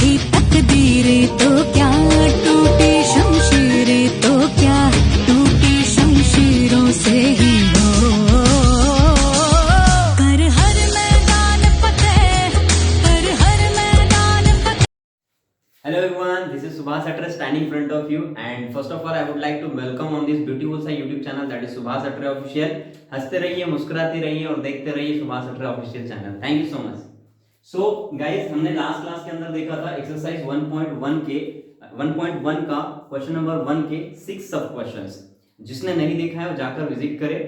रूठी तकदीरें तो क्या, टूटी शमशीरें तो क्या, टूटी शमशीरों से ही हो कर हर मैदान फतेह, कर हर मैदान फतेह। Hello everyone, this is Subhas Atre standing in front of you, and first of all I would like to welcome on this beautiful सा YouTube channel that is Subhas Atre Official। हंसते रहिए, मुस्कुराते रहिए और देखते रहिए Subhas Atre Official channel. Thank you so much. So guys, हमने last class के अंदर देखा था एक्सरसाइज 1.1 के 1.1 का क्वेश्चन नंबर 1 के 6 सब क्वेश्चंस। जिसने नहीं देखा है वो जाकर विजिट करे,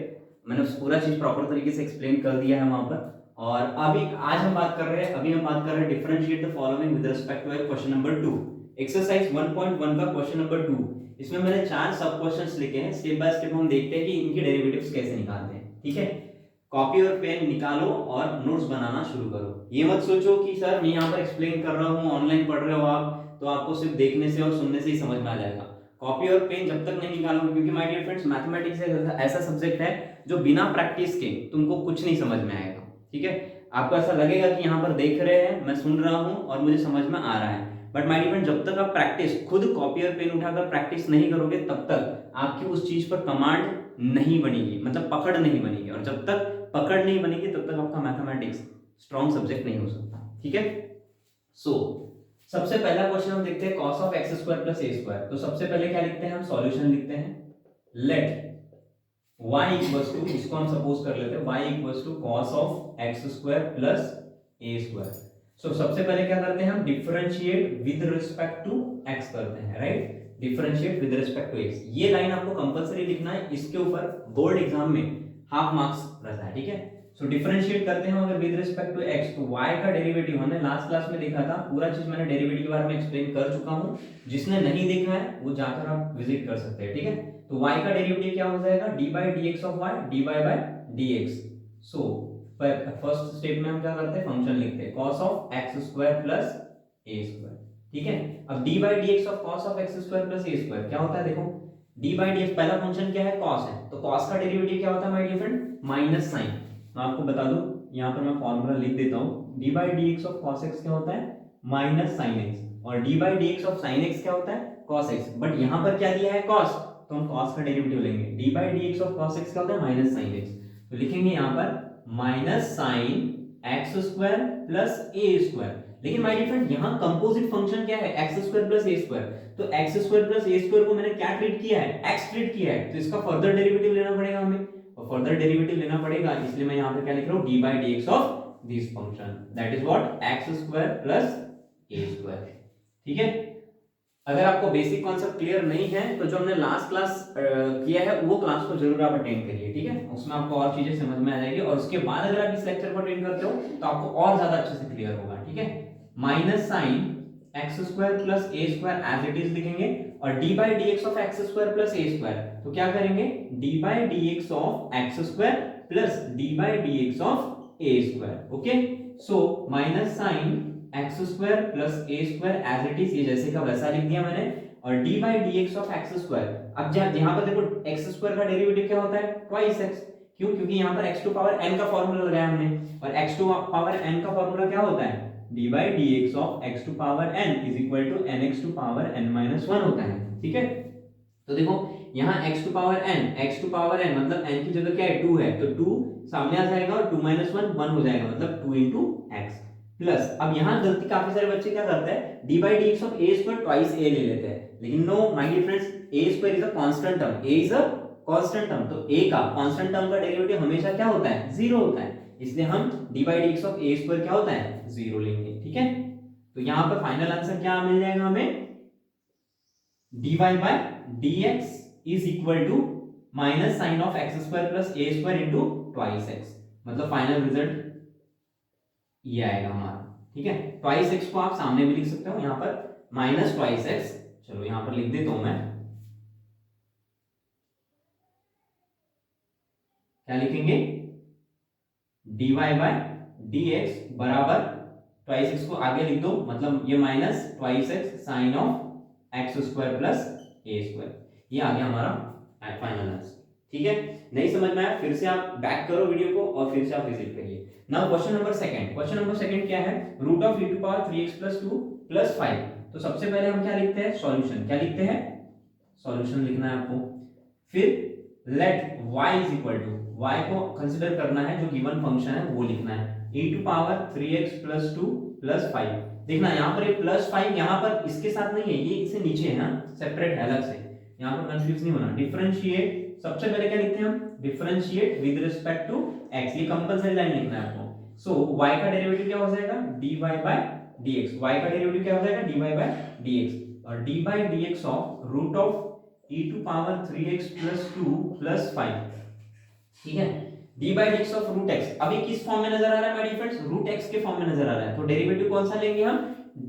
मैंने पूरा चीज प्रॉपर तरीके से एक्सप्लेन कर दिया है वहां पर। और अभी आज हम बात कर रहे हैं differentiate the following with respect to question number 2, exercise 1.1 का क्वेश्चन नंबर 2। इसमें मैंने 4 सब क्वेश्चंस लिखे हैं, स्टेप बाय स्टेप हम देखते हैं कि इनके डेरिवेटिव्स कैसे निकालते हैं। ठीक है, कॉपी और पेन निकालो और नोट्स बनाना शुरू करो। ये मत सोचो कि सर मैं यहाँ पर एक्सप्लेन कर रहा हूँ, ऑनलाइन पढ़ रहे हो आप, तो आपको सिर्फ देखने से और सुनने से ही समझ में आ जाएगा। कॉपी और पेन जब तक नहीं निकालोगे, क्योंकि माय डियर फ्रेंड्स मैथमेटिक्स ऐसा सब्जेक्ट है जो बिना प्रैक्टिस के तुमको कुछ नहीं समझ में आएगा। ठीक है, आपको ऐसा लगेगा कि यहाँ पर देख रहे हैं, मैं सुन रहा हूँ और मुझे समझ में आ रहा है, बट माय डियर फ्रेंड जब तक आप प्रैक्टिस खुद कॉपी और पेन उठाकर प्रैक्टिस नहीं करोगे तब तक आपकी उस चीज पर कमांड नहीं बनेगी, मतलब पकड़ नहीं बनेगी। और जब तक पकड़ नहीं बनेगी तब तक आपका मैथमेटिक्स स्ट्रॉन्ग सब्जेक्ट नहीं हो सकता। ठीक है, सो सबसे पहला क्वेश्चन हम देखते हैं cos of x square plus a square. तो सबसे पहले क्या लिखते हैं, हम सॉल्यूशन लिखते हैं। लेट y इक्वल्स टू, इसको हम सपोज कर लेते हैं y equals to cos of x square plus a square. So सबसे पहले क्या करते हैं, हम differentiate with respect to x करते हैं, right. Differentiate with respect to x, ये लाइन आपको कंपलसरी लिखना है, इसके ऊपर बोर्ड एग्जाम में हाफ मार्क्स रहता है। ठीक है, सो डिफरेंशिएट करते हैं अगर विद रिस्पेक्ट टू x, तो y का डेरिवेटिव हमने लास्ट क्लास में देखा था, पूरा चीज मैंने डेरिवेटिव के बारे में एक्सप्लेन कर चुका हूं। जिसने नहीं देखा है वो जाकर आप विजिट कर सकते हैं। ठीक है, तो y का डेरिवेटिव क्या हो जाएगा, dy dx of y dy by dx। So first step में हम क्या करते हैं, फंक्शन लिखते हैं cos of x square plus a square. ठीक है, अब dy dx of cos of x square plus a square क्या होता है, देखो dy dx पहला फंक्शन क्या है, cos है, तो cos का डेरिवेटिव क्या होता है my dear friend, minus sine. मैं आपको बता दूं, यहाँ पर मैं फॉर्मूला लिख देता हूँ, dy dx of cos x क्या होता है, माइनस sin x, और dy dx of sin x क्या होता है, cos x। बट यहाँ पर क्या दिया है, cos, तो हम cos का डेरिवेटिव लेंगे। dy dx of cos x क्या होता है, माइनस sin x, तो लिखेंगे यहाँ पर minus sin x square plus a square. लेकिन माय डियर फ्रेंड यहाँ कंपोजिट फंक्शन क्या है, x square plus a square, तो x square plus a square को मैंने क्या ट्रीट किया है, x ट्रीट किया है, तो इसका फर्दर डेरिवेटिव लेना पड़ेगा हमें, और फर्दर डेरिवेटिव लेना पड़ेगा, इसलिए मैं यहाँ पे क्या लिख रहा हूँ, dy dx of this function, that is what, x square plus a square. ठीक है, अगर आपको बेसिक कॉन्सेप्ट क्लियर नहीं है तो जो हमने लास्ट क्लास किया है वो क्लास को जरूर आप अटेंड करिए। ठीक है, उसमें आपको और चीजें समझ में आ जाएगी, और उसके बाद अगर आप इस लेक्चर को अटेंड करते हो तो आपको और ज्यादा अच्छे से क्लियर होगा। ठीक है, minus sine x square plus a square as it is लिखेंगे, और d by d x of x square plus a square, तो क्या करेंगे, d by d x of x square plus d by d x of a square. Okay, so minus sine x square plus a square as it is, ये जैसे का वैसा लिख दिया मैंने, और d by d x of x square. अब यहाँ पर देखो एक्स स्क्वायर का डेरिवेटिव क्या होता है, ट्वाइस एक्स, क्यों, क्योंकि यहाँ पर x टू पावर n का फॉर्मूला लगाया हमने, और x टू पावर n का फॉर्मूला क्या होता है, d by d x of x to power n is equal to nx to power n minus 1 होता है। ठीक है, तो देखो यहाँ x टू पावर n मतलब n की जगह क्या है, 2 है, तो 2 सामने आ जाएगा और 2 माइनस 1 हो जाएगा, मतलब 2 इंटू एक्स प्लस। अब यहाँ गलती काफी सारे बच्चे क्या करते हैं, d by d x of a square twice a ले लेते हैं, लेकिन no my dear friends, a square is a constant term, a is a constant term, तो a का कांस्टेंट टर्म का डेरिवेटिव हमेशा क्या होता है, 0 होता है, इसलिए हम d by d x of a square क्या होता है, 0 लेंगे। ठीक है, तो यहाँ पर फाइनल आंसर क्या मिल जाएगा हमें, dy by dx is equal to minus sine of x square plus a square into twice x, मतलब फाइनल रिजल्ट ये आएगा हमारा। ठीक है, ट्वाइस एक्स को आप सामने भी लिख सकते हो, यहाँ पर माइनस ट्वाइस एक्स, चलो यहाँ पर लिख देता हूं मैं, क्या लिखेंगे, dy बाय dx बराबर ट्वाइस एक्स को आगे लिख दो, मतलब ये minus twice x sine of x square plus a square, ये आ गया हमारा फाइनल आंसर। ठीक है, नहीं समझ में आया फिर से आप बैक करो वीडियो को और फिर से आप विजिट करिए। नाउ क्वेश्चन नंबर सेकंड क्या है, root of e to power 3x plus 2 plus 5। तो सबसे पहले हम क्या लिखते हैं, सॉल्यूशन। क्या लिखते हैं, सॉल्यूशन लिखना है आपको। फिर let y is equal to, y को कंसीडर करना है, जो गिवन फंक्शन है वो लिखना है, e to power 3x plus 2 plus 5। देखना यहाँ पर ये प्लस 5 यहाँ पर इसके साथ नहीं है, ये इससे नीचे है ना, सेपरेट है अलग से, यहाँ पर कंफ्यूज नहीं होना। डिफरेंशिएट, सबसे पहले क्या लिखते हैं हम, differentiate with respect to x, ये कंपलसरी लाइन लिखना है आपको। सो y का डेरिवेटिव क्या हो जाएगा, dy बाय dx, y का डेरिवेटिव क्या हो जाएगा, dy बाय dx, और d by dx of root of e to power 3x plus 2 plus 5, ठीक है। d by dx of root x अभी किस फॉर्म में नजर आ रहा है my dear friends, root x के फॉर्म में नजर आ रहा है, तो डेरिवेटिव कौन सा लेंगे हम,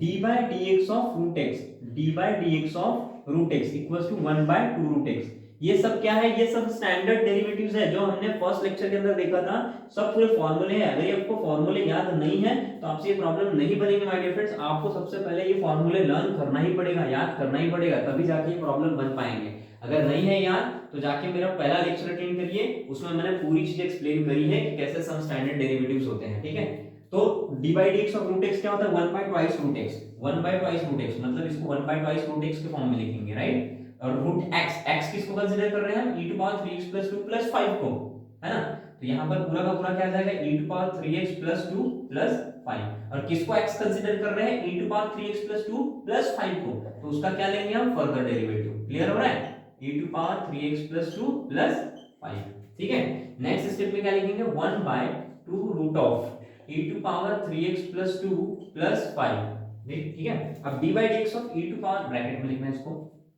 d by dx of root x, d by dx of root x equals to 1 by 2 root x। ये सब क्या है, ये सब स्टैंडर्ड डेरिवेटिव्स है जो हमने फर्स्ट लेक्चर के अंदर देखा था, सब पूरे फॉर्मूले हैं। अगर ये आपको फॉर्मूले याद नहीं है तो आपसे ये प्रॉब्लम नहीं बनेगी माय डियर फ्रेंड्स, आपको सबसे पहले ये फॉर्मूले लर्न करना ही पड़ेगा, याद करना ही पड़ेगा, तभी जाके ये प्रॉब्लम बन पाएंगे। अगर नहीं है याद तो जाके मेरा पहला लेक्चर अटेंड करिए, उसमें मैंने पूरी चीज एक्सप्लेन करी है कि कैसे सम स्टैंडर्ड डेरिवेटिव्स होते हैं, ठीक है। तो d by dx of root x क्या होता है, 1 by twice root x, 1 by twice root x, मतलब इसको 1 by twice रूट x के फॉर्म में लिखेंगे, राइट। और रूट x, x किसको कंसीडर कर रहे हैं हम, e to power 3x plus 2 plus 5 को, है ना। तो यहाँ पर पूरा का पूरा क्या आ जाएगा, e to power 3x plus 2 plus 5, और किसको x कंसीडर कर रहे हैं, e to power 3x plus 2 plus 5 को, तो उसका क्या लेंगे हम, फर्दर डेरिवेटिव। क्लियर हो रहा है, e to power 3x plus 2 plus 5, ठीक है। नेक्स्ट स्टेप में क्या लिखेंगे, 1 by 2 root of e to power 3x plus 2 plus 5, ठीक है। अब d by dx of e to power, bracket में लिखना है इसको,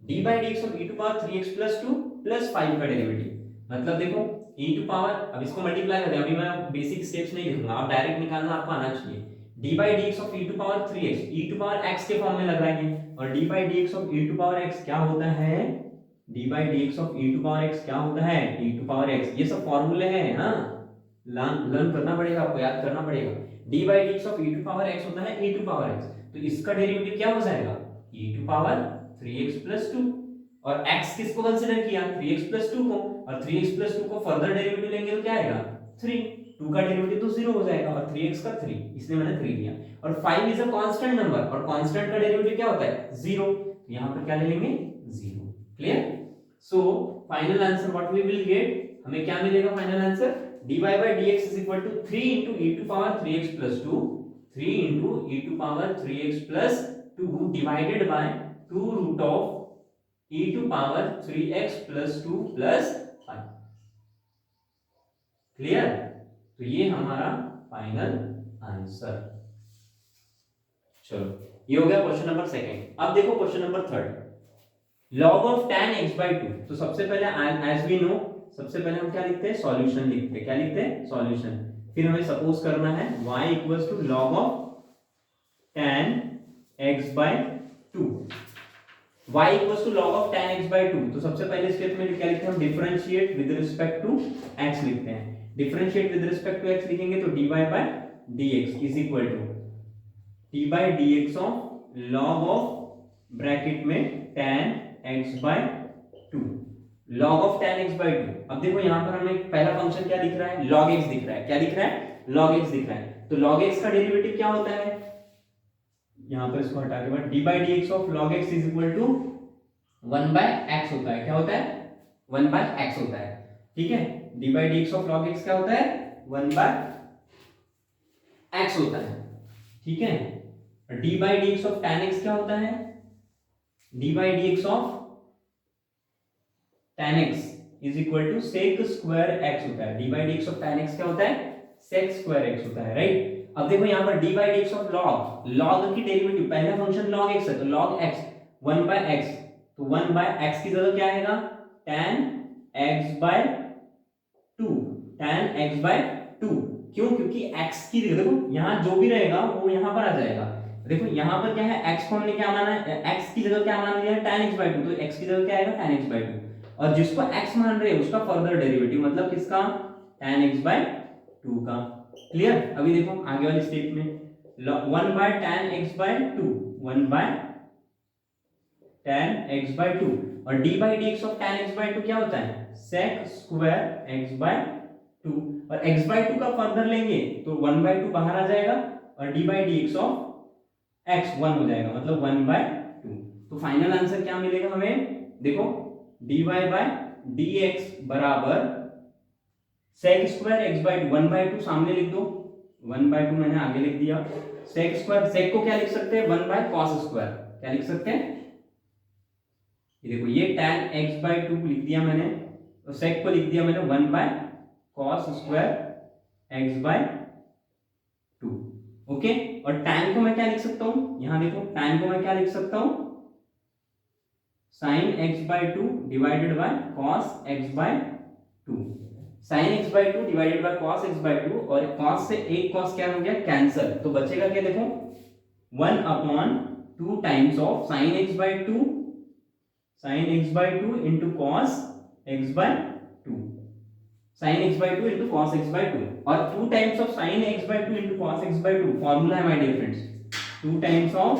d by dx of e to power 3x plus 2 plus 5 का डेरिवेटिव, मतलब देखो e to power, अब इसको मल्टीप्लाई कर दें, अभी मैं बेसिक स्टेप्स नहीं लिखूंगा, आप डायरेक्ट निकालना आपको आना चाहिए। d by dx of e to power 3x, e to power x के फॉर्म में लगाएंगे, और d by dx of e to power x क्या होता है, d by dx of e to power x क्या होता है, e to power x, ये सब फॉर्मूले हैं, हाँ लर्न करना पड़ेगा आपको, याद करना पड़ेगा। d by dx of e to power x होता है e to power x, तो इसका डेरिवेटिव क्या हो जाएगा, e to power 3x plus 2, और x किसको कंसीडर किया, 3x plus 2 को, और 3x plus 2 को फर्दर डेरिवेटिव लेंगे तो क्या आएगा, 3, 2 का डेरिवेटिव तो 0 हो जाएगा, और 3x का 3, इसलिए मैंने 3 लिया। और 5 इज अ कांस्टेंट नंबर, और कांस्टेंट का डेरिवेटिव क्या होता है, 0, तो यहां पर क्या ले लेंगे, 0। Clear. So final answer what we will get, हमें क्या मिलेगा final answer, dy by dx is equal to 3 into e to power 3x plus 2, 3 into e to power 3x plus 2 divided by 2 root of e to power 3x plus 2 plus 5। Clear, तो ये हमारा final answer. चलो ये हो गया question number second. अब देखो question number third, log of tan x by 2। तो सबसे पहले एज वी नो, सबसे पहले हम क्या लिखते हैं, सॉल्यूशन लिखते हैं। क्या लिखते हैं, सॉल्यूशन। फिर हमें सपोज करना है y equals to log of tan x by 2, y equals to log of tan x by 2। तो सबसे पहले स्टेप में क्या लिखते हैं हम, differentiate with respect to x लिखते हैं। Differentiate with respect to x लिखेंगे तो dy by dx is equal to d by dx of log of bracket में tan x by 2, log of tan x by 2। अब देखो यहाँ पर हमें पहला फंक्शन क्या दिख रहा है, log x दिख रहा है। क्या दिख रहा है, log x दिख रहा है। तो log x का डेरिवेटिव क्या होता है, यहाँ पर इसको हटा के बाद d by dx of log x is equal to 1 by x होता है। क्या होता है, 1 by x होता है, ठीक है। d by dx of log x क्या होता है, 1 by x होता है, ठीक है। d by dx of tan x क्या होता है, d by dx of tan x is equal to sec square x होता है। d by dx of tan x क्या होता है, sec square x होता है, राइट। अब देखो यहाँ पर d by dx of log की डेरिवेटिव, पहला फंक्शन log x है तो log x 1 by x, तो 1 by x की जगह क्या आएगा, tan x by 2, tan x by 2। क्यों, क्योंकि x की देखो यहाँ जो भी रहेगा वो यहाँ पर आ जाएगा। देखो यहाँ पर क्या है, x को हमने क्या माना है, x की जगह क्या मान लिया है, tan x by 2, तो x की जगह क्या आएगा, tan x by 2, और जिसको x मान रहे हैं उसका फर्दर डेरिवेटिव, मतलब किसका, tan x by 2 का। क्लियर। अभी देखो आगे वाली स्टेप में 1 by tan x by 2, 1 by tan x by 2, और d by dx of tan x by 2 क्या होता है, sec square x by 2, और x by 2 का फर्दर लेंगे तो 1 by 2 बाहर आ जाएगा, और d by dx of x 1 हो जाएगा, मतलब 1/2। तो फाइनल आंसर क्या मिलेगा हमें, देखो dy बाय dx बराबर sec स्क्वायर x बाय 1/2 सामने लिख दो, 1/2 मैंने आगे लिख दिया। sec स्क्वायर, sec को क्या लिख सकते हैं, 1/cos स्क्वायर, क्या लिख सकते हैं, ये देखो ये tan x/2 लिख दिया मैंने, और sec को लिख दिया मैंने 1/cos स्क्वायर x/2। ओके, और tan को मैं क्या लिख सकता हूं, यहां देखो tan को मैं क्या लिख सकता हूं, sin x/2 divided by cos x/2। sin x/2 divided by cos x/2, और cos से एक cos क्या हो गया, कैंसिल, तो बचेगा क्या, देखो 1/2 times of sin x/2 into cos x/2, sin x/2 into cos x/2, और 2 times of sin x/2 into cos x/2 formula है my dear friends, 2 times of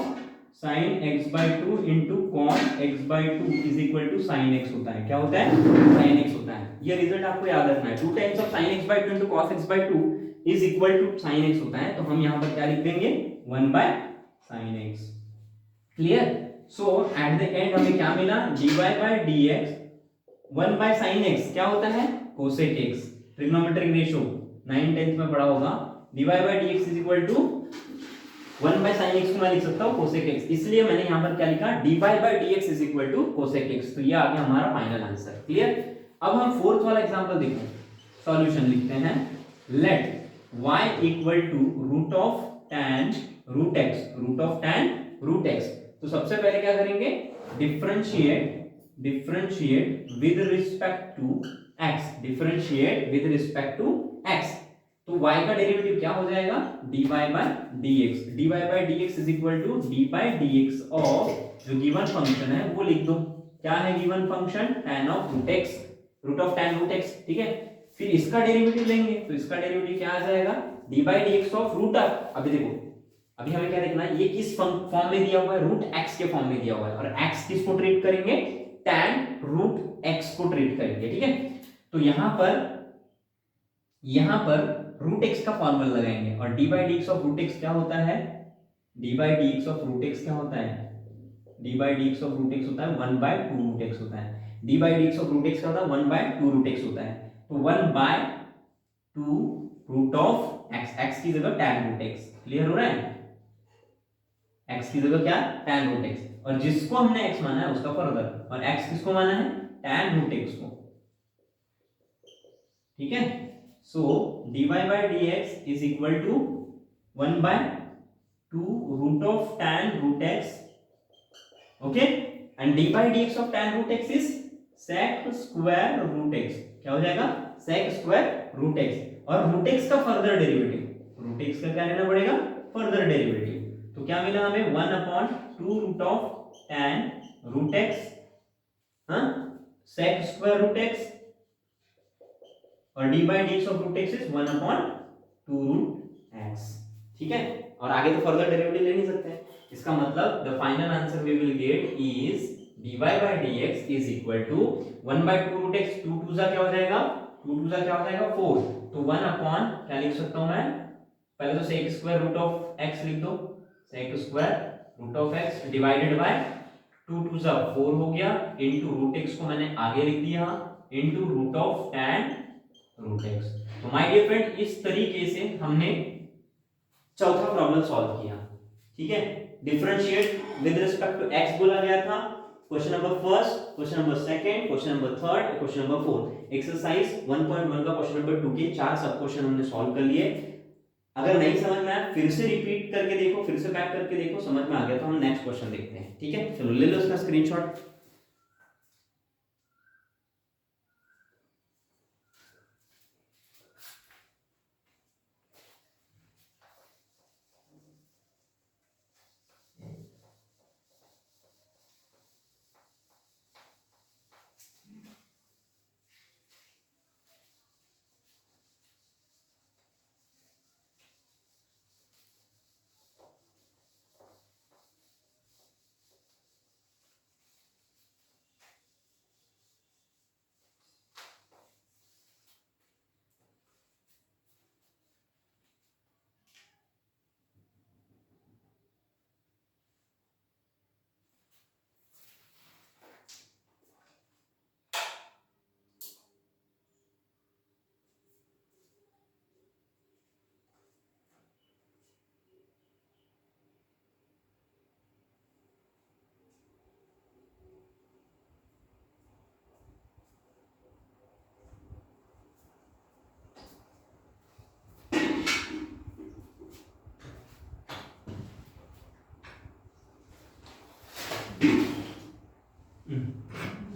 sin x/2 into cos x/2 is equal to sin x होता है, क्या होता है, sin x होता है। ये रिजल्ट आपको याद रखना है, 2 times of sin x/2 into cos x/2 is equal to sin x होता है, तो हम यहां पर क्या लिख देंगे, 1/sin x। Clear. So at the end हमें क्या मिला, dy by dx 1/sin x क्या होता है, cosec x, trigonometric ratio 9 10th में पढ़ा होगा, dy by dx is equal to 1/sin x को मैं लिख सकता हूं cosec x, इसलिए मैंने यहां पर क्या लिखा, dy by dx is equal to cosec x। तो ये आ गया हमारा फाइनल आंसर। क्लियर। अब हम फोर्थ वाला एग्जांपल देखो, सॉल्यूशन लिखते हैं, let y equal to root of tan root x, root of tan root x। तो सबसे पहले क्या करेंगे, differentiate with respect to x, differentiate with respect to x। तो y का डेरिवेटिव क्या हो जाएगा, dy by dx, dy by dx is equal to d by dx of जो गिवन फंक्शन है वो लिख दो, क्या है given function, tan of root x, root of tan root x, ठीक है। फिर इसका डेरिवेटिव लेंगे, तो इसका डेरिवेटिव क्या आ जाएगा, d by dx of root of, अभी देखो अभी हमें क्या देखना है, ये किस फॉर्म में दिया हुआ है, रूट x के फॉर्म में दिया हुआ है, और x किसको ट्रीट करेंगे, tan रूट x को ट्रीट करेंगे, ठीक है। तो यहां पर रूट x का फॉर्मूला लगाएंगे, और d by dx of root x क्या होता है, d by dx of root x क्या होता है, d by dx of root x होता है 1/2 रूट x होता है, d by dx of root x क्या होता है, 1/2 रूट x होता है। तो 1/2 रूट ऑफ x, x की जगह tan रूट x, क्लियर हो रहा है, x की जगह क्या, tan रूट x, और जिसको हमने x माना है उसका फर्दर, और x किसको माना है, tan रूट x को, ठीक है। So dy by dx is equal to 1/2 root of tan root x, okay, and dy by dx of tan root x is sec square root x, क्या हो जाएगा, sec स्क्वायर रूट x, और root x का further derivative, root x का क्या लेना पड़ेगा, further derivative. तो क्या मिला हमें, 1/2 root of tan root x, हाँ, sec स्क्वायर रूट x, और d by dx of root x is 1/2 root x, ठीक है। और आगे तो फर्दर डेरिवेटिव ले नहीं सकते, इसका मतलब the final answer we will get is dy by dx is equal to 1/2 root x, 2 2 क्या हो जाएगा, 2 2 क्या हो जाएगा 4, तो 1 अपॉन क्या लिख सकता हूं मैं, पहले तो sec square root of x लिख दो, sec square root of x divided by 2 2 4 हो गया, इनटू रूट x को मैंने आगे लिख दिया, into root of tan root x। तो माय डियर फ्रेंड, इस तरीके से हमने चौथा प्रॉब्लम सॉल्व किया, ठीक है। Differentiate with respect to x बोला गया था, question number first, question number second, question number third, question number fourth, exercise 1.1 का क्वेश्चन नंबर 2 के 4 सब क्वेश्चन हमने सॉल्व कर लिए। अगर नहीं समझ में आया फिर से रिपीट करके देखो, फिर से बैक करके देखो, समझ में आ गया तो हम नेक्स्ट क्वेश्चन देखते हैं, ठीक है। चलो ले लो इसका स्क्रीनशॉट।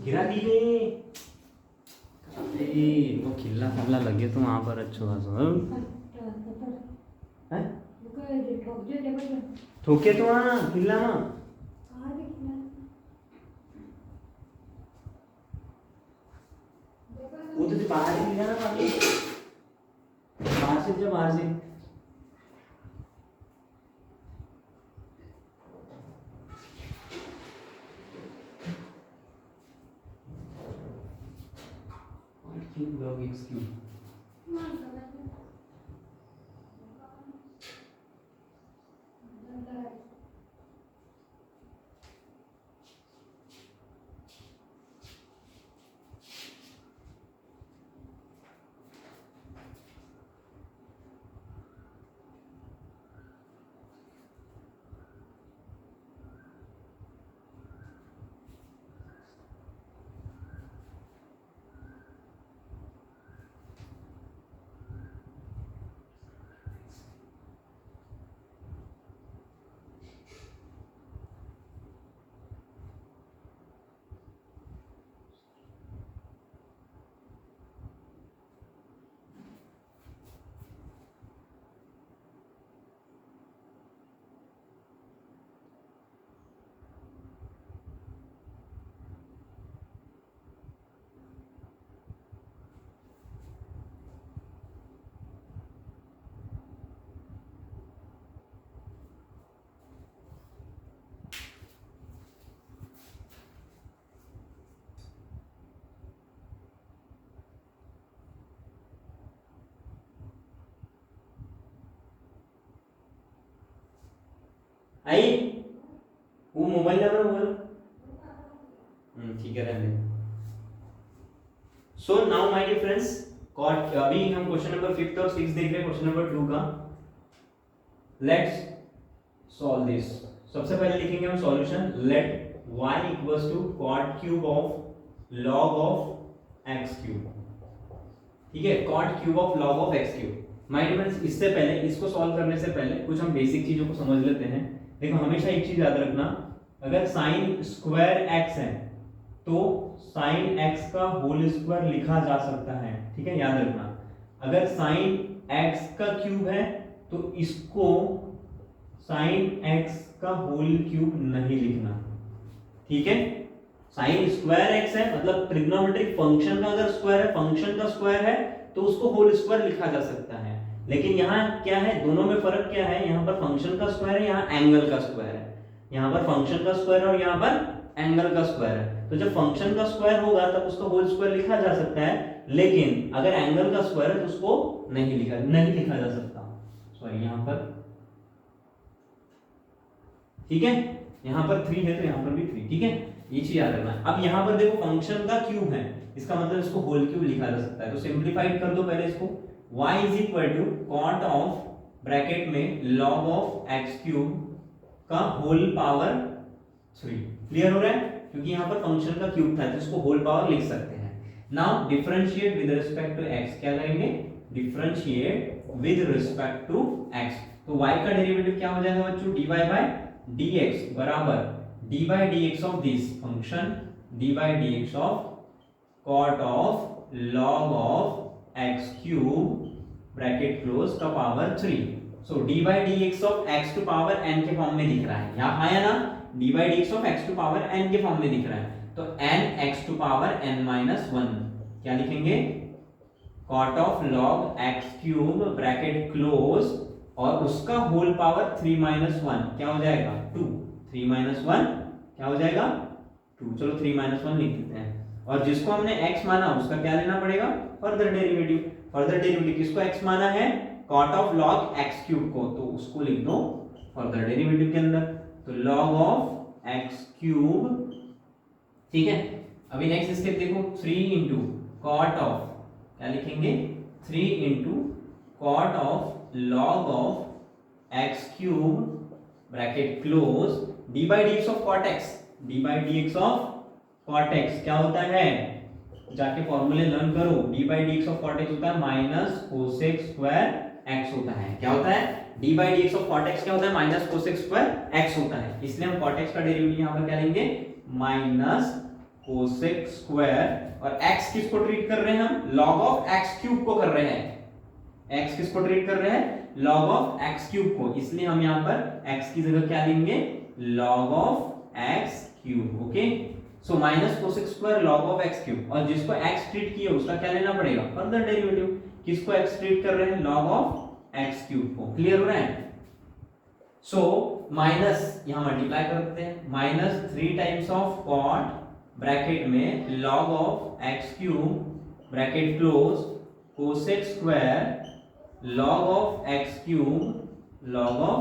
गिरा दीजिए। वो खिल्ला खिल्ला लगे तो वहाँ पर अच्छो खासो हैं ठोके तो वहाँ खिल्ला में वो तो बाहर ही जाना बाहर से जो बाहर से cube log x cube आई वो मोबाइल नंबर बोलो ठीक है रहने so now my dear friends cot अभी हम क्वेश्चन नंबर 5 और 6 देख रहे हैं क्वेश्चन नंबर 2 का लेट्स सॉल्व दिस सबसे पहले लिखेंगे हम solution let y equals to cot cube of log of x cube ठीक है cot cube of log of x cube my dear friends इससे पहले इसको सॉल्व करने से पहले कुछ हम बेसिक चीजों को समझ लेते हैं देखो हमेशा एक चीज याद रखना अगर sin स्क्वायर x है तो sin x का होल स्क्वायर लिखा जा सकता है ठीक है याद रखना अगर sin x का क्यूब है तो इसको sin x का होल क्यूब नहीं लिखना ठीक है sin स्क्वायर x है मतलब ट्रिग्नोमेट्रिक फंक्शन का अगर स्क्वायर है फंक्शन का स्क्वायर है तो उसको होल स्क्वायर लिखा जा सकता है लेकिन यहाँ क्या है दोनों में फर्क क्या है यहाँ पर फंक्शन का स्क्वायर है यहाँ एंगल का स्क्वायर है यहाँ पर फंक्शन का स्क्वायर है और यहाँ पर एंगल का स्क्वायर है तो जब फंक्शन का स्क्वायर होगा तब उसका होल स्क्वायर लिखा जा सकता है लेकिन अगर एंगल का स्क्वायर है तो उसको नहीं लिखा जा सकता सॉरी यहाँ पर ठीक है यहाँ पर 3 है तो यहाँ पर भी 3 ठीक है ये चीज याद रखना अब यहाँ पर देखो फंक्शन का क्यूब है इसका मतलब इसको होल क्यूब लिखा जा सकता है तो सिंपलीफाइड कर दो पहले इसको y is equal to cot of bracket में log ऑफ x क्यूब का होल पावर 3 क्लियर हो रहा है क्योंकि यहाँ पर फंक्शन का क्यूब था तो इसको होल पावर लिख सकते हैं now differentiate with respect to x क्या करेंगे differentiate with respect to x तो y का डेरिवेटिव क्या हो जाएगा बच्चों dy by dx बराबर d by dx of this function d by dx of cot of log of x cube bracket close का power 3 so d by dx of x to power n के form में दिख रहा है यहाँ आया ना d by dx of x to power n के फॉर्म में दिख रहा है तो n x to power n minus 1 क्या लिखेंगे cot of log x cube bracket close और उसका होल पावर 3 minus 1 क्या हो जाएगा 2 3 minus 1 क्या हो जाएगा 2 चलो 3 minus 1 लिख देते हैं और जिसको हमने x माना उसका क्या लेना पड़ेगा फर्दर डेरिवेटिव किसको x माना है cot of log x cube को तो उसको लिख दो फर्दर डेरिवेटिव के अंदर तो log ऑफ x क्यूब ठीक है अभी नेक्स्ट स्टेप देखो 3 into cot ऑफ क्या लिखेंगे 3 into cot of log of x cube bracket close d by dx of cot x क्या होता है जाके फॉर्मूले लर्न करो d by dx of cot x होता है माइनस कोसेक स्क्वायर x होता है। क्या होता है? d by d x of cot x क्या होता है? माइनस कोसेक स्क्वायर x होता है। इसलिए हम cot x का डेरिवेटिव यहाँ पर क्या लेंगे? माइनस कोसेक स्क्वायर, और x किसको ट्रीट कर रहे हैं हम? log ऑफ x क्यूब को कर रहे हैं। x किसको ट्रीट कर रहे हैं? log ऑफ x क्यूब को। इसलिए हम यहाँ पर x की जगह क्या लेंगे? log of x cube. Okay, so minus cosec square log of x cube, और जिसको x ट्रीट किया उसका क्या लेना पड़ेगा? Further derivative. किसको x ट्रीट कर रहे हैं? log ऑफ x क्यूब को। क्लियर हो रहा है? सो माइनस यहां मल्टीप्लाई करते हैं, minus 3 times of cot bracket में log of x cube bracket close cosec square log of x cube log of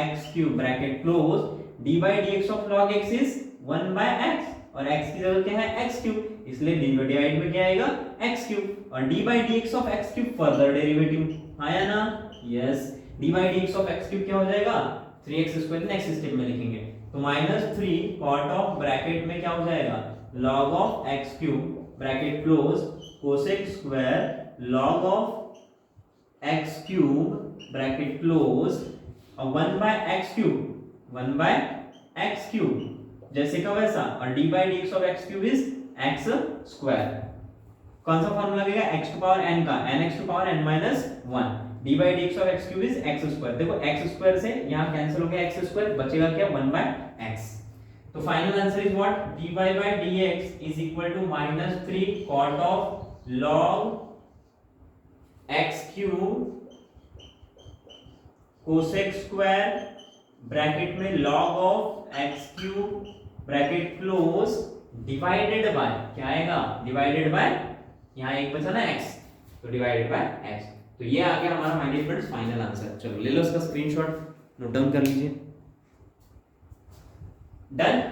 x cube bracket close d by d x of log x is 1 by x, और x की जगह क्या है? x cube, इसलिए divide में क्या आएगा? x cube, और d by d x of x cube further derivative आया ना? Yes, d by d x of x cube क्या हो जाएगा? 3x square. नेक्स्ट स्टेप में लिखेंगे तो माइनस 3 कॉट ऑफ ब्रैकेट में क्या हो जाएगा? log of x cube bracket close cosec square log of x cube bracket close, और 1 by x cube, 1 by x cube जैसे का वैसा, और d by d x of x cube is x square. कौन सा फॉर्मूला लगेगा? x to power n का, nx to power n minus 1, d by d x of x cube is x square. देखो x square से यहाँ cancel हो गया, x square बचेगा क्या? 1 बाय x। तो final answer is what? dy by dx is equal to minus 3 cot of log x cube cosec square bracket में log of x cube bracket close divided by, क्या आएगा? Divided by, यहाँ एक बचा ना x, तो divided by x। तो ये आ गया हमारा my dear friends final answer. चलो ले लो इसका स्क्रीनशॉट, नोट डाउन कर लीजिए। डन।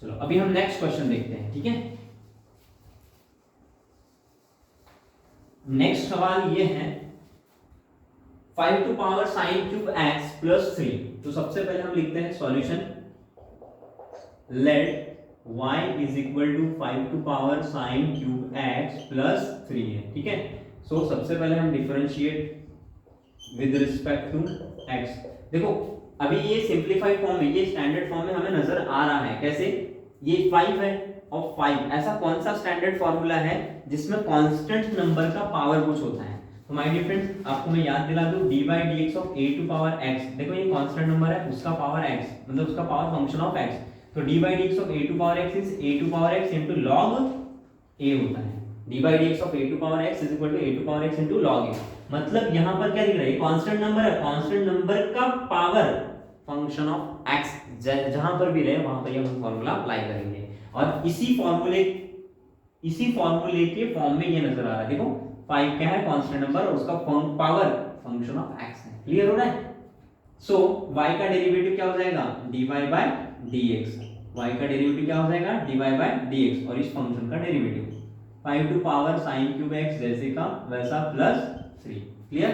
चलो अभी हम नेक्स्ट क्वेश्चन देखते हैं, ठीक है? नेक्स्ट सवाल ये है 5 to power sine cube x plus 3। तो सबसे पहले हम लिखते हैं solution, let y is equal to 5 to power sine cube x plus 3 है, ठीक है? सो सबसे पहले हम differentiate with respect to x। देखो अभी ये सिंपलीफाइड फॉर्म में, ये स्टैंडर्ड फॉर्म में हमें नजर आ रहा है। कैसे? ये 5 है और 5, ऐसा कौन सा स्टैंडर्ड फॉर्मूला है जिसमें कांस्टेंट नंबर का पावर कुछ होता है? तो माय डियर फ्रेंड्स आपको मैं याद दिला दूं, d by d x of a to power x, देखो ये कांस्टेंट नंबर है, उसका पावर x, मतलब उसका पावर फंक्शन ऑफ x। तो d by d x of a to power x is a to power x into log a होता है। d by d x of a to power x is equal to a to power x into log a। मतलब यहां पर क्या दिख रहा है? Constant number है, कांस्टेंट नंबर का पावर फंक्शन ऑफ x जहां पर भी रहे वहां पर हम फार्मूला अप्लाई करेंगे, और इसी फार्मूले के फॉर्म में ये नजर आ रहा है। देखो 5 क्या है? कांस्टेंट नंबर, और उसका पावर फंक्शन ऑफ x है। क्लियर हो रहा है? सो y का डेरिवेटिव क्या हो जाएगा? dy by dx। y का डेरिवेटिव क्या हो जाएगा? dy बाय dx, और इस फंक्शन का derivative 5 to power sin cube x जैसे का वैसा प्लस 3। क्लियर?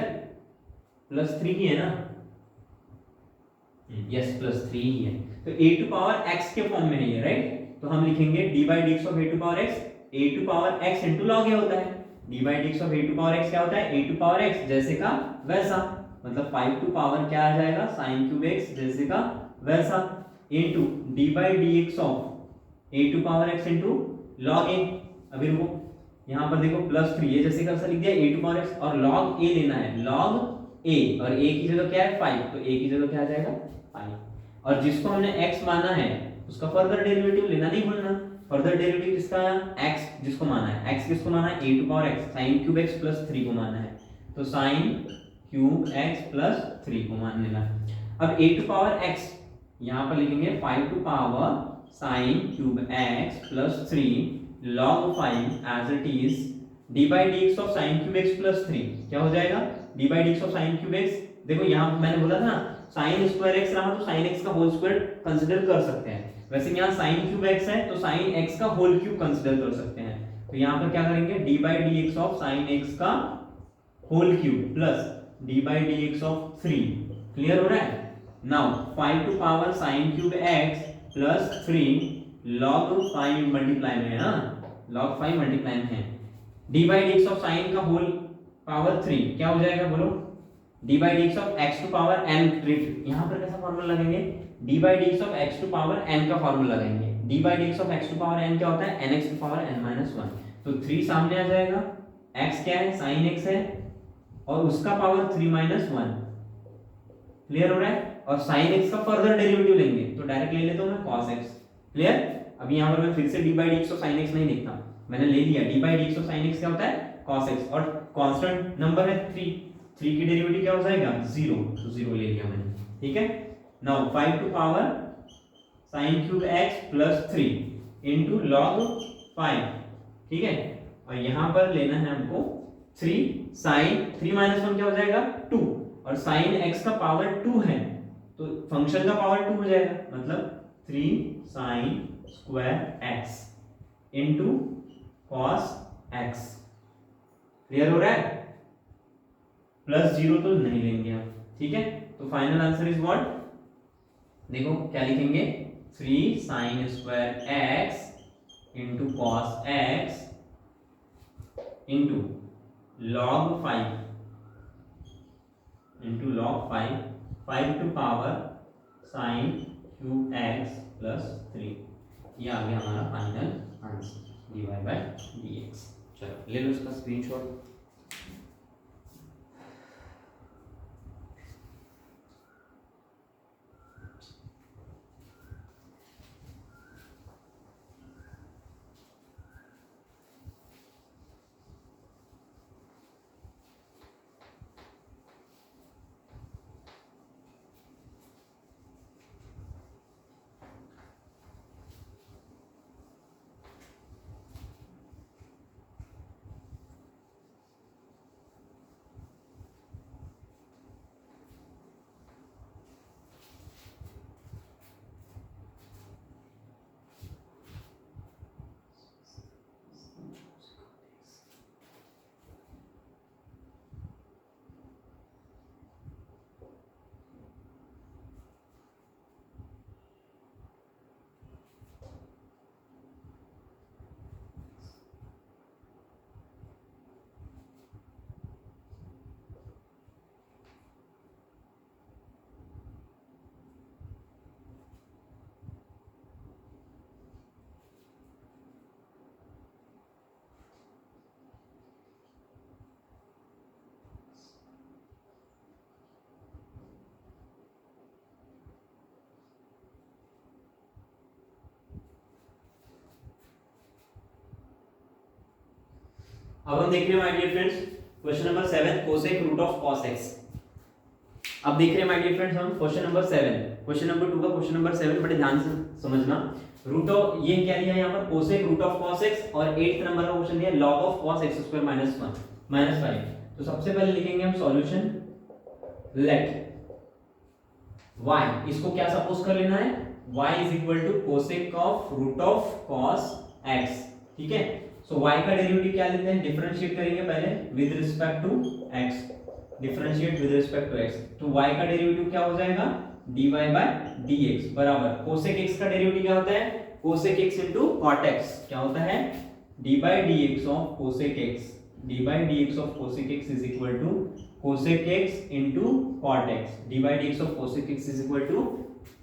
प्लस 3 ही है ना? यस, प्लस 3 ही है। तो a टू पावर x के फॉर्म में है ये, राइट? तो हम लिखेंगे dy by dx of a to power x, a to power x into log a होता है। d by d x of a to power x क्या होता है? a टू पावर x जैसे का वैसा, मतलब 5 टू पावर क्या आ जाएगा? sin क्यूब x जैसे का वैसा, into d by d x of a to power x into log a। अभी रुको, यहाँ पर देखो प्लस 3, ये जैसे का वैसा लिख दिया a टू पावर x, और log a लेना है, log a, और a की जगह क्या है? 5, तो a की जगह क्या आ जाएगा? 5। और जिसको हमने x माना है उसका फर्दर डेरिवेटिव लेना नहीं भूलना। फर्दर डेरिवेटिव किसका है? x जिसको माना है। x किसको माना है? a to power x, sin cube x plus 3 को माना है, तो sin क्यूब x प्लस 3 को मान लेना। अब a टू पावर x यहाँ पर लिखेंगे 5 to power sin cube x plus 3 log 5 as it is d by d x of sin cube x plus 3 क्या हो जाएगा? d by d x of sin cube x, देखो यहाँ मैंने बोला था sin स्क्वायर x रहा तो sin x का होल स्क्वायर कंसीडर कर सकते हैं। वैसे यहाँ sin क्यूब x है तो sin x का होल क्यूब कंसीडर कर सकते हैं। तो यहाँ पर क्या करेंगे? d by d x of sin x का whole cube plus d by d x of 3। Clear हो रहा है? Now 5 to power sin cube x plus 3 log 5 multiply में है ना, log 5 मल्टीप्लाई में है। d by d x of sin का होल पावर 3 क्या हो जाएगा बोलो, D by d x of x to power n. यहाँ पर कैसा फॉर्मूला लगेंगे, d by d x of x to power n का फॉर्मूला लगाएंगे। D by d x of x to power n क्या होता है, n x to power n minus 1। तो 3 सामने आ जाएगा, x क्या है, साइन x है, और उसका पावर 3 माइनस 1। क्लियर हो रहा है। और साइन x का फर्दर डेरिवेटिव लेंगे तो डायरेक्ट ले लेता हूं मैं cos x। क्लियर। अभी यहाँ पर मैं फिर से D by d x of sine x नहीं लिखता, मैंने ले लिया D by d x of sine x क्या होता है, cos x, और कांस्टेंट नंबर है 3 की डेरिवेटिव क्या हो जाएगा 0, तो 0 ले लिया मैंने। ठीक है। Now 5 to power sin cube x plus 3 into log 5। ठीक है। और यहां पर लेना है हमको 3 sin 3 माइनस 1 क्या हो जाएगा 2, और sin x का पावर 2 है तो फंक्शन का पावर 2 हो जाएगा, मतलब 3 sin square x into cos x। Clear हो रहा है। प्लस 0 तो नहीं लेंगे हम। ठीक है। तो फाइनल आंसर इज व्हाट, देखो क्या लिखेंगे, 3 sin square x into cos x into log 5 into log 5 to power sin cube x plus 3। ये आ गया हमारा final answer dy by dx। चलो ले लो इसका स्क्रीनशॉट। अब हम देख रहे हैं my dear friends question number 7 cosec root of cos x। अब देख रहे हैं माय डियर फ्रेंड्स हम क्वेश्चन नंबर 7, क्वेश्चन नंबर 2 का क्वेश्चन नंबर 7 बड़े ध्यान से समझना। रूट ऑफ ये क्या लिया है यहाँ पर, cosec root of cos x, और 8th नंबर का क्वेश्चन दिया log of cos x square minus 1 minus 5। तो सबसे पहले लिखेंगे हम सॉल्यूशन, लेट y, इसको क्या सपोज कर लेना है, y is equal to cosec of root of cos x। ठीक है। सो y का डेरिवेटिव क्या लेते हैं, डिफरेंशिएट करेंगे पहले with respect to x, differentiate with respect to x। तो y का डेरिवेटिव क्या हो जाएगा, dy बाय dx बराबर कोसेक x का डेरिवेटिव क्या होता है, cosec x into cot x क्या होता है, dy by dx of cosec x, dy by dx of cosec x is equal to cosec x into cot x, dy by dx of cosec x is equal to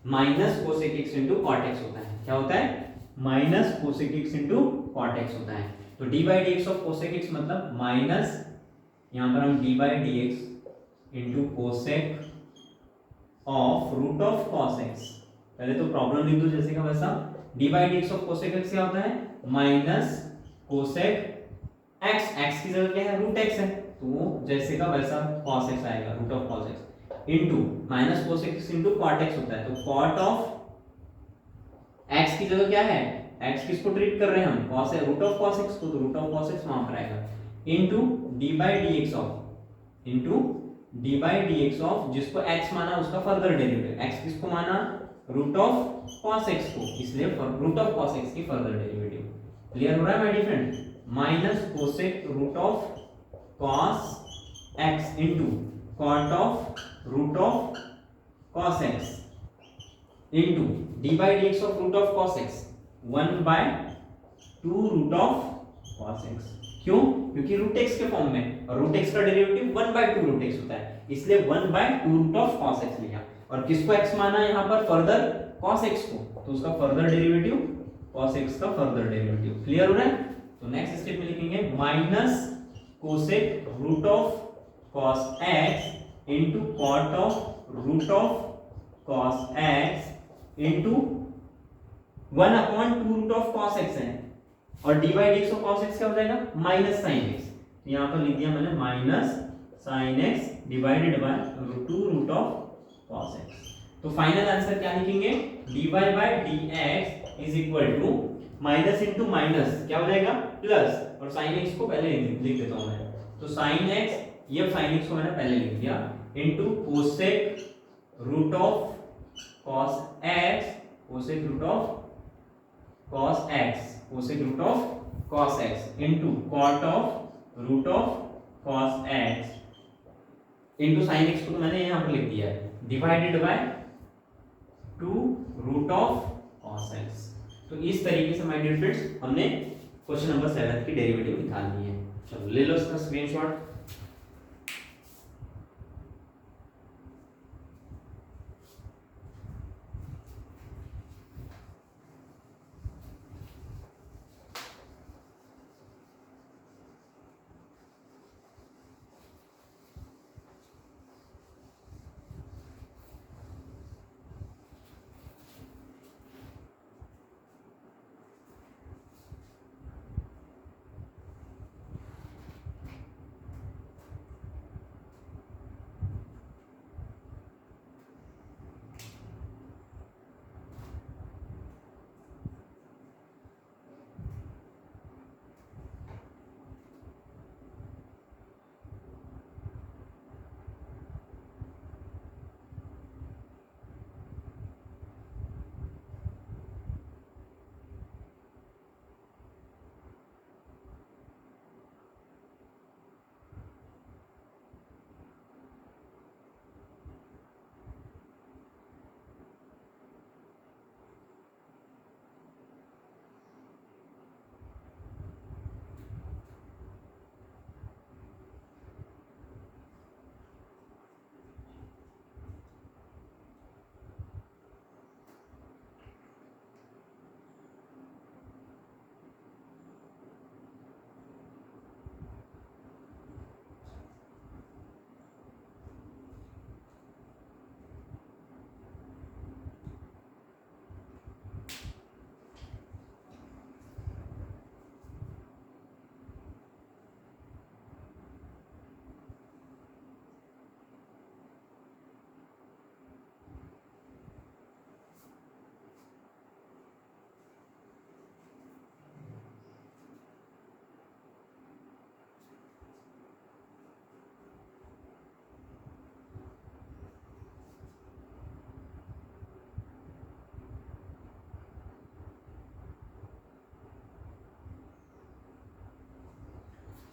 minus cosec x into cot x होता है। क्या होता है, minus cosec x into cot x होता है। तो d by d x of cosec x मतलब minus, यहां पर हम d by d x into cosec of root of cos x। पहले तो प्रॉब्लम लिख दो जैसे का वैसा, D by d x of cosec x क्या होता है, माइनस कोसेक x, x की जगह क्या है रूट x है, तो जैसे का वैसा cos x आएगा, root of cos x into minus cosec x into cot x होता है, तो cot ऑफ x की जगह क्या है, x किसको ट्रीट कर रहे हैं हम, cos है, रूट ऑफ cos x को, तो रूट ऑफ cos x वहां पर आएगा, into d by dx of, into d by dx of, जिसको x माना उसका फर्दर डेरिवेटिव, x किसको माना, रूट ऑफ cos x को, इसलिए रूट ऑफ cos x की फर्दर डेरिवेटिव। क्लियर हो रहा है my dear friend, minus cosec root of cos x into cot of root of cos x into d by dx of root of cos x 1 by 2 root of cos x। क्यों? क्योंकि root x के form में, और root x का derivative 1/2 root x होता है, इसलिए 1/2 root of cos x लिया। और किसको x माना यहाँ पर? फर्दर cos x को, तो उसका फर्दर डेरिवेटिव cos x का फर्दर डेरिवेटिव। क्लियर हो रहा है? तो नेक्स्ट स्टेप में लिखेंगे minus cosec root of cos x into cot of root of cos x into 1/2 root of cos x है, और dy dx of cos x क्या हो जाएगा? Minus sine x। यहां पर लिख दिया मैंने minus sine x divided by 2 root of cos x। तो फाइनल आंसर क्या लिखेंगे? dy by dx is equal to minus into minus क्या हो जाएगा? प्लस, और साइन x को पहले लिख देता हूं मैं, तो साइन x, ये साइन x को मैंने पहले लिख दिया, into cosec root of cos x, cosec root of cos x, cosec root of cos x into cot of root of cos x into sine x को तो मैंने यहां पर लिख दिया है, divided by 2 root of cos x। तो इस तरीके से माय डियर फ्रेंड्स हमने क्वेश्चन नंबर 7 की डेरिवेटिव निकालनी है। चलो ले लो इसका स्क्रीनशॉट।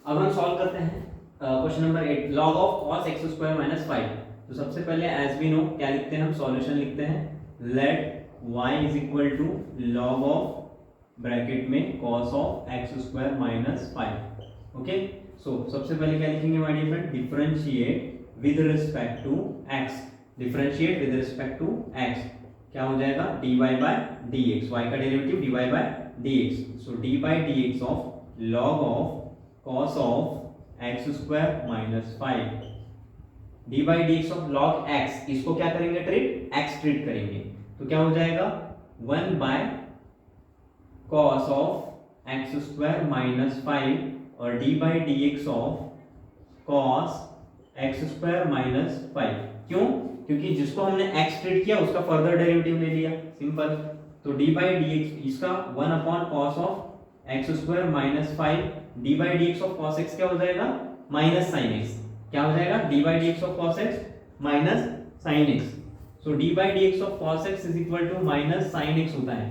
अब हम सॉल्व करते हैं question number 8, log of cos x square minus 5। तो सबसे पहले एज वी नो क्या लिखते हैं हम? सॉल्यूशन लिखते हैं, let y is equal to log of bracket में cos of x square minus 5। Okay, so सबसे पहले क्या लिखेंगे my dear friend? Differentiate with respect to x, differentiate with respect to x क्या हो जाएगा? dy बाय dx, y का derivative dy by dx, so dy by dx of log of cos of x square minus 5, d by d x of log x, इसको क्या करेंगे? Treat x treat करेंगे, तो क्या हो जाएगा? 1 by cos of x square minus 5 और d by d x of cos x square minus 5। क्यों? क्योंकि जिसको हमने x ट्रीट किया उसका फर्दर डेरिवेटिव ले लिया, सिंपल। तो डी बाई डी एक्स इसका 1/cos of x square minus 5, d by d x of cos x क्या हो जाएगा? Minus sine x। क्या हो जाएगा? D by d x of cos x minus sine x। So d by d x of cos x is equal to minus sine x होता है,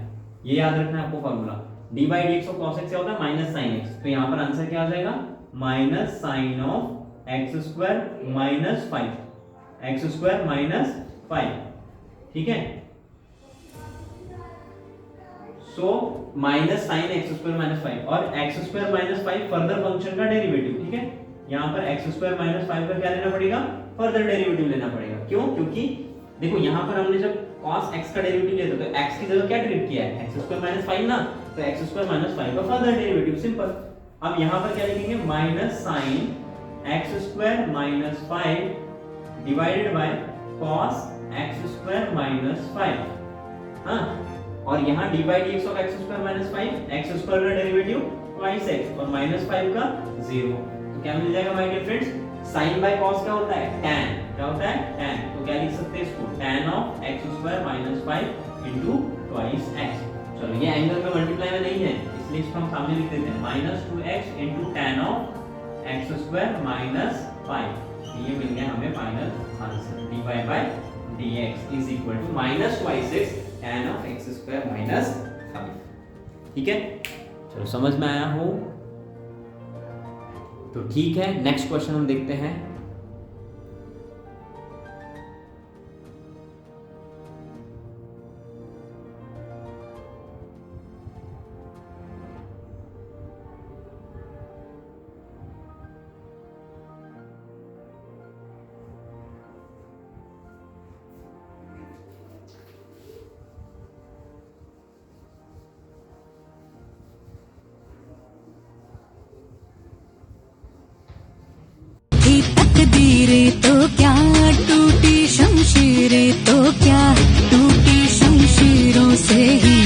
ये याद रखना है आपको formula. D by d x of cos x क्या होता है? Minus sine x। तो यहाँ पर आंसर क्या आ जाएगा? Minus sine of x square minus 5, x square minus 5। ठीक है, so minus sine x square minus 5 और x square minus 5 further function का डेरिवेटिव, ठीक है। यहाँ पर एक्स स्क्वायर माइनस 5 का क्या लेना पड़ेगा, फर्दर डेरिवेटिव लेना पड़ेगा। क्यों? क्योंकि देखो यहाँ पर हमने जब cos x का डेरिवेटिव लिया था तो x की जगह क्या ट्रीट किया है, एक्स स्क्वायर माइनस 5 ना, तो एक्स स्क्वायर माइनस 5 का फर्दर डेरिवेटिव, सिंपल। अब यहाँ पर क्या लिखेंगे, minus sine x square minus 5 divided by cos x square minus 5। हाँ, और यहाँ d by d x of x square minus 5, x square का डेरिवेटिव ट्वाइस एक्स और माइनस 5 का 0, तो क्या मिल जाएगा my dear friends, sine by cos क्या होता है, tan, क्या होता है, tan, तो क्या लिख सकते हैं इसको, tan of x square minus 5 into twice x. चलो ये एंगल में मल्टीप्लाई में नहीं है इसलिए इसको हम सामने लिख देते हैं, minus 2x into tan of x square minus 5। ये मिल गया हमें final answer, dy by dx is equal to minus twice x tan of x square minus 5। ठीक है, चलो समझ में आया हो तो ठीक है। नेक्स्ट क्वेश्चन हम देखते हैं। तकदीरें तो क्या, टूटी शमशीरें तो क्या, टूटी शमशीरों से ही